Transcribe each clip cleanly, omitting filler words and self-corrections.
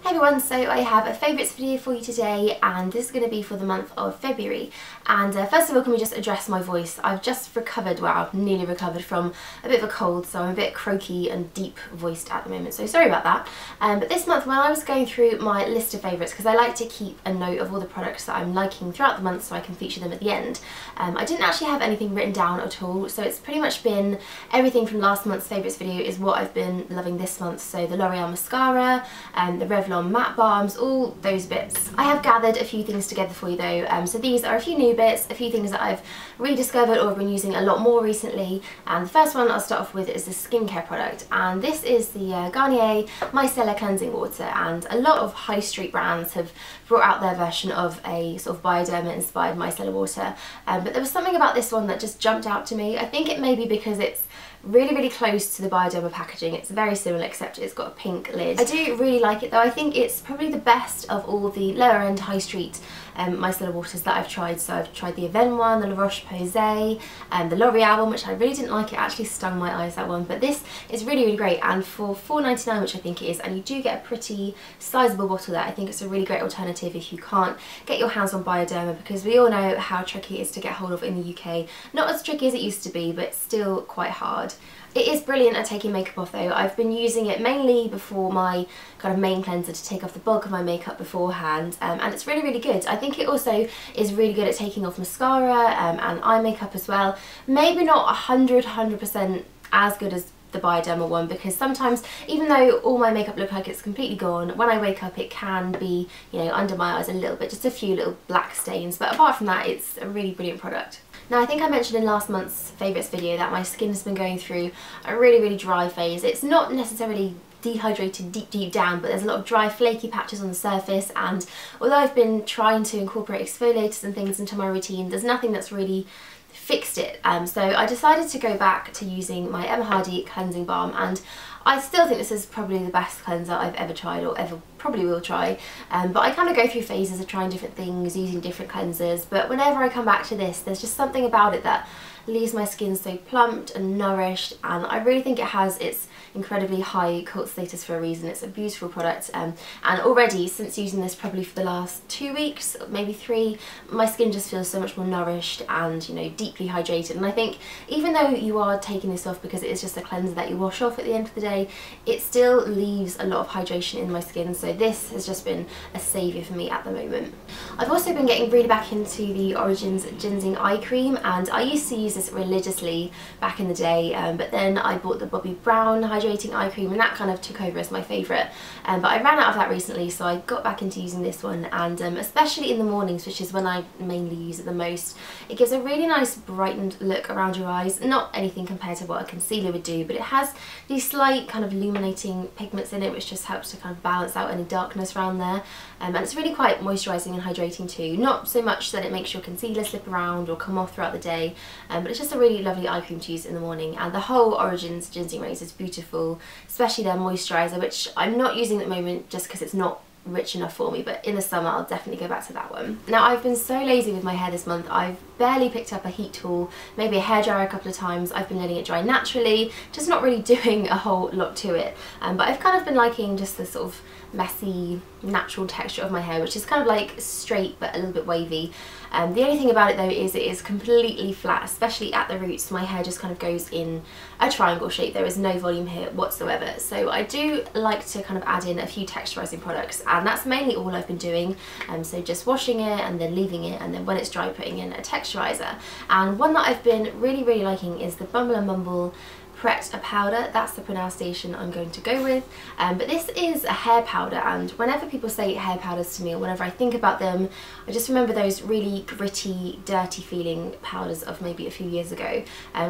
Hey everyone, so I have a favourites video for you today, and this is going to be for the month of February. And first of all, can we just address my voice? I've just recovered, well, nearly recovered from a bit of a cold, so I'm a bit croaky and deep voiced at the moment, so sorry about that. But this month, when I was going through my list of favourites, because I like to keep a note of all the products that I'm liking throughout the month so I can feature them at the end, I didn't actually have anything written down at all, so it's pretty much been everything from last month's favourites video is what I've been loving this month. So the L'Oreal mascara, the Revlon matte balms, all those bits. I have gathered a few things together for you though, so these are a few new bits, a few things that I've rediscovered or been using a lot more recently. And the first one I'll start off with is the skincare product, and this is the Garnier Micellar cleansing water. And a lot of high street brands have brought out their version of a sort of Bioderma inspired micellar water, but there was something about this one that just jumped out to me. I think it may be because it's really close to the Bioderma packaging. It's very similar except it's got a pink lid. I do really like it though. I think it's probably the best of all the lower end high street micellar waters that I've tried. So I've tried the Avène one, the Roche-Posay, and the L'Oreal one, which I really didn't like. It actually stung my eyes, that one, but this is really great. And for £4.99, which I think it is, and you do get a pretty sizable bottle there, I think it's a really great alternative if you can't get your hands on Bioderma, because we all know how tricky it is to get hold of in the UK. Not as tricky as it used to be, but still quite hard. It is brilliant at taking makeup off though. I've been using it mainly before my kind of main cleanser to take off the bulk of my makeup beforehand, and it's really good. I think it also is really good at taking off mascara and eye makeup as well. Maybe not 100% as good as the Bioderma one, because sometimes, even though all my makeup looks like it's completely gone, when I wake up it can be, you know, under my eyes a little bit, just a few little black stains, but apart from that it's a really brilliant product. Now, I think I mentioned in last month's favourites video that my skin has been going through a really dry phase. It's not necessarily dehydrated deep down, but there's a lot of dry flaky patches on the surface, and although I've been trying to incorporate exfoliators and things into my routine, there's nothing that's really fixed it. So I decided to go back to using my Hardie cleansing balm, and I still think this is probably the best cleanser I've ever tried or ever probably will try, but I kind of go through phases of trying different things, using different cleansers, but whenever I come back to this, there's just something about it that leaves my skin so plumped and nourished, and I really think it has its incredibly high cult status for a reason. It's a beautiful product, and already since using this probably for the last 2 weeks, maybe 3, my skin just feels so much more nourished and, you know, deeply hydrated. And I think even though you are taking this off because it is just a cleanser that you wash off at the end of the day, it still leaves a lot of hydration in my skin, so this has just been a saviour for me at the moment. I've also been getting really back into the Origins GinZing eye cream, and I used to use this religiously back in the day, but then I bought the Bobbi brown hydrating eye cream and that kind of took over as my favourite, but I ran out of that recently, so I got back into using this one, and especially in the mornings, which is when I mainly use it the most, it gives a really nice brightened look around your eyes. Not anything compared to what a concealer would do, but it has these slight kind of illuminating pigments in it which just helps to kind of balance out any darkness around there, and it's really quite moisturising and hydrating too. Not so much that it makes your concealer slip around or come off throughout the day, but it's just a really lovely eye cream to use in the morning. And the whole Origins GinZing range is beautiful, especially their moisturiser, which I'm not using at the moment just because it's not rich enough for me, but in the summer I'll definitely go back to that one. Now, I've been so lazy with my hair this month. I've barely picked up a heat tool, maybe a hairdryer a couple of times. I've been letting it dry naturally, just not really doing a whole lot to it, but I've kind of been liking just the sort of messy natural texture of my hair, which is kind of like straight but a little bit wavy. The only thing about it though is it is completely flat, especially at the roots. My hair just kind of goes in a triangle shape. There is no volume here whatsoever, so I do like to kind of add in a few texturizing products, and that's mainly all I've been doing. So just washing it and then leaving it, and then when it's dry putting in a texturizer. And one that I've been really liking is the Bumble Pret-a-Powder. That's the pronunciation I'm going to go with, but this is a hair powder, and whenever people say hair powders to me, or whenever I think about them, I just remember those really gritty, dirty feeling powders of maybe a few years ago,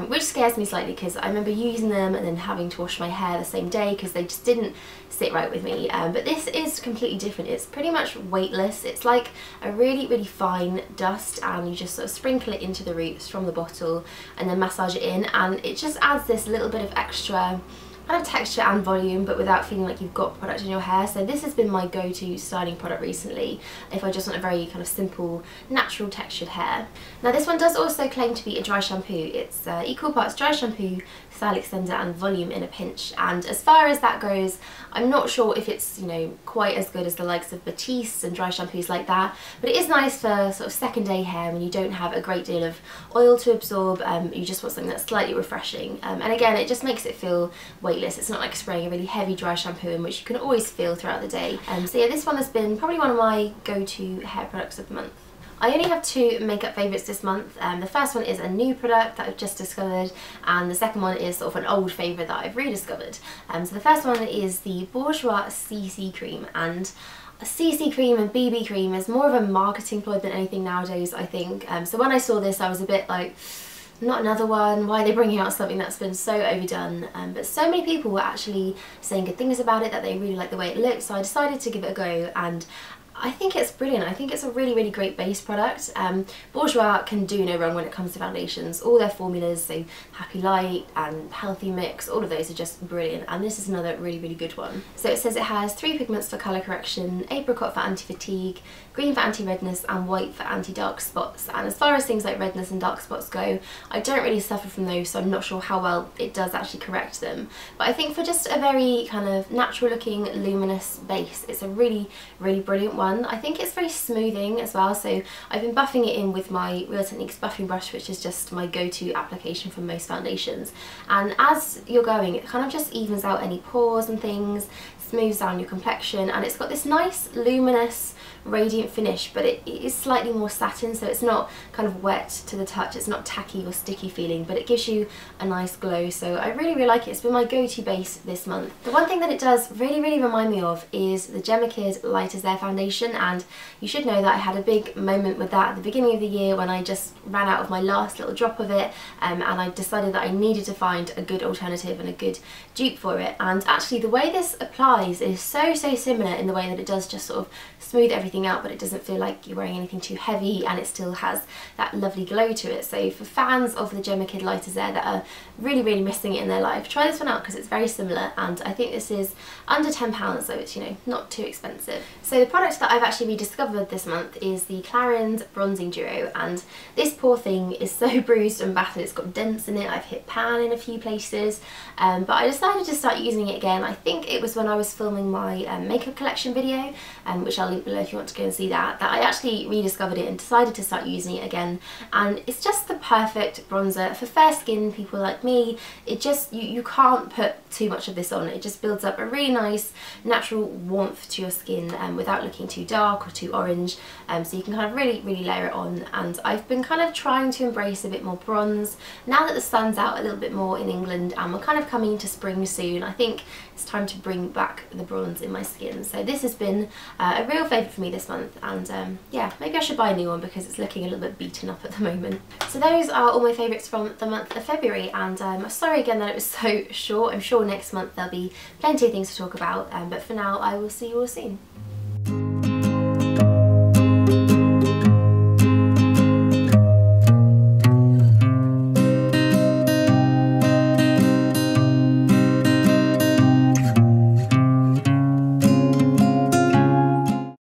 which scares me slightly because I remember using them and then having to wash my hair the same day because they just didn't sit right with me, but this is completely different. It's pretty much weightless. It's like a really fine dust, and you just sort of sprinkle it into the roots from the bottle and then massage it in, and it just adds this little bit of extra kind of texture and volume, but without feeling like you've got product in your hair. So this has been my go-to styling product recently if I just want a very kind of simple, natural textured hair. Now this one does also claim to be a dry shampoo. It's equal parts dry shampoo, style extender and volume in a pinch, and as far as that goes, I'm not sure if it's, you know, quite as good as the likes of Batiste and dry shampoos like that, but it is nice for sort of second day hair when you don't have a great deal of oil to absorb. You just want something that's slightly refreshing, and again it just makes it feel weightless. It's not like spraying a really heavy dry shampoo in which you can always feel throughout the day. So yeah, this one has been probably one of my go-to hair products of the month. I only have two makeup favourites this month. The first one is a new product that I've just discovered, and the second one is sort of an old favourite that I've rediscovered. So the first one is the Bourjois CC Cream, and a CC cream and BB cream is more of a marketing ploy than anything nowadays, I think. So when I saw this I was a bit like, not another one, why are they bringing out something that's been so overdone? But so many people were actually saying good things about it, that they really like the way it looks, so I decided to give it a go, and I think it's brilliant. I think it's a really, really great base product. Bourjois can do no wrong when it comes to foundations. All their formulas, so Happy Light and Healthy Mix, all of those are just brilliant, and this is another really, really good one. So it says it has 3 pigments for colour correction, apricot for anti-fatigue, green for anti-redness and white for anti-dark spots. And as far as things like redness and dark spots go, I don't really suffer from those, so I'm not sure how well it does actually correct them. But I think for just a very kind of natural looking luminous base, it's a really, really brilliant one. I think it's very smoothing as well, so I've been buffing it in with my Real Techniques buffing brush, which is just my go-to application for most foundations, and as you're going it kind of just evens out any pores and things, smooths down your complexion, and it's got this nice luminous radiant finish, but it is slightly more satin, so it's not kind of wet to the touch, it's not tacky or sticky feeling, but it gives you a nice glow. So I really, really like it. It's been my go-to base this month. The one thing that it does really, really remind me of is the Gemma Kid Light as Air foundation, and you should know that I had a big moment with that at the beginning of the year when I just ran out of my last little drop of it, and I decided that I needed to find a good alternative and a good dupe for it. And actually the way this applies is so similar in the way that it does just sort of smooth everything out, but it doesn't feel like you're wearing anything too heavy, and it still has that lovely glow to it. So for fans of the Gemma Kid Light as Air that are really, really missing it in their life, try this one out because it's very similar, and I think this is under £10, so it's, you know, not too expensive. So the product that I've actually rediscovered this month is the Clarins Bronzing Duo, and this poor thing is so bruised and battered, it's got dents in it, I've hit pan in a few places, but I decided to start using it again. I think it was when I was filming my makeup collection video, which I'll link below if you want to go and see that I actually rediscovered it and decided to start using it again. And it's just the perfect bronzer for fair skin people like me. It just, you can't put too much of this on. It just builds up a really nice natural warmth to your skin without looking too dark or too orange, so you can kind of really, really layer it on. And I've been kind of trying to embrace a bit more bronze now that the sun's out a little bit more in England, and we're kind of coming into spring soon. I think it's time to bring back the bronze in my skin, so this has been a real favourite for me this month, and yeah, maybe I should buy a new one because it's looking a little bit beaten up at the moment. So those are all my favourites from the month of February, and sorry again that it was so short. I'm sure next month there'll be plenty of things to talk about, but for now I will see you all soon.